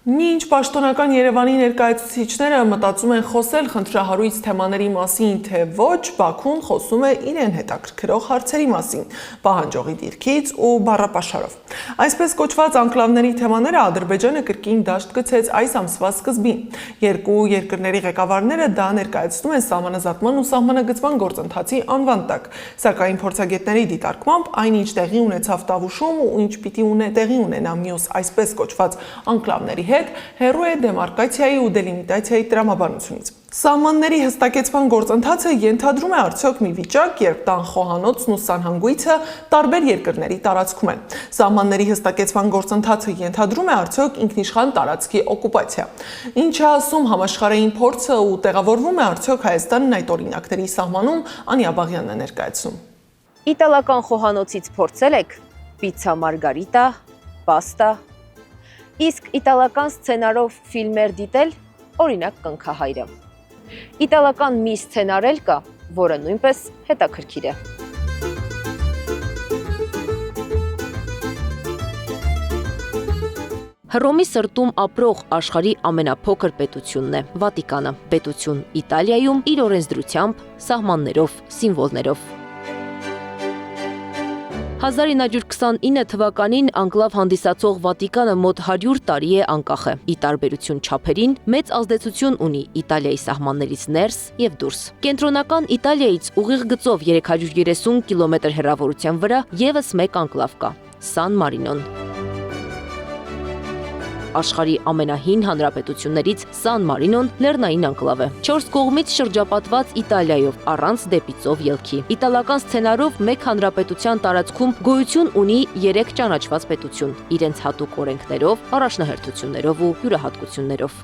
Մինչ պաշտոնական Երևանի ներկայացուցիչները մտածում են խոսել խնդրահարույց թեմաների մասին, թե ոչ, Բաքուն խոսում է իրեն հետաքրքրող հարցերի մասին, պահանջողի դիրքից ու բառապաշարով։ Այսպես կոչված անկլավների թեմաները Ադրբեջանը կրկին դաշտ գցեց այս ամսվա սկզբին։ Երկու երկրների ղեկավարները դա ներկայացնում են սահմանազատման ու սահմանագծման գործընթացի անվան տակ, սակայն փորձագետների դիտարկմամբ այն ինչ տեղի ունեցավ Տավուշում ու ինչ պիտի տեղի ունենա մյուս այսպես կոչված անկլավների հեռու է դեմարկացիայի ու դելիմիտացիայի տրամաբանությունից։ Սահմանների հստակեցման գործընթացը ենթադրում է արդյոք մի վիճակ, երբ տան խոհանոցն ու սանհանգույցը տարբեր երկրների տարածքում են։ Սահմանների հստակեցման գործընթացը ենթադրում է արդյոք ինքնիշխան տարածքի օկուպացիա։ Ինչ է ասում համաշխարհային փորձը ու տեղավորվում է արդյոք Հայաստանն այդ օրինակների սահմանում, Անիա Բաղյանն է ներկայացնում։ Իտալական խոհանոցից փորձել եք պիցցա մարգարիտա, պաստա, իսկ իտալական սցենարով ֆիլմեր դիտել, օրինակ Կնքահայրը։ Իտալական մի սցենար էլ կա, որը նույնպես հետաքրքիր է։ Հռոմի սրտում ապրող աշխարհի ամենափոքր պետությունն է Վատիկանը, պետություն Իտալիայում իր օրենսդրությամբ, սահմաններով, սիմվոլներով։ 1929 թվականին անկլավ հանդիսացող Վատիկանը մոտ 100 տարի է անկախ է, ի տարբերություն չափերին մեծ ազդեցություն ունի Իտալիայի սահմաններից ներս եւ դուրս։ Կենտրոնական Իտալիայից ուղիղ գծով 330 կիլոմետր հեռավորության վրա եւս մեկ անկլավ կա՝ Սան Մարինոն։ Աշխարհի ամենահին հանրապետություններից Սան Մարինոն լեռնային անկլավ է, 4 կողմից շրջապատված Իտալիայով, առանց դեպիծով ելքի։ Իտալական սցենարով մեկ հանրապետության տարածքում գոյություն ունի 3 ճանաչված պետություն՝ իրենց հատուկ օրենքներով, առաջնահերթություններով ու յուրահատկություններով։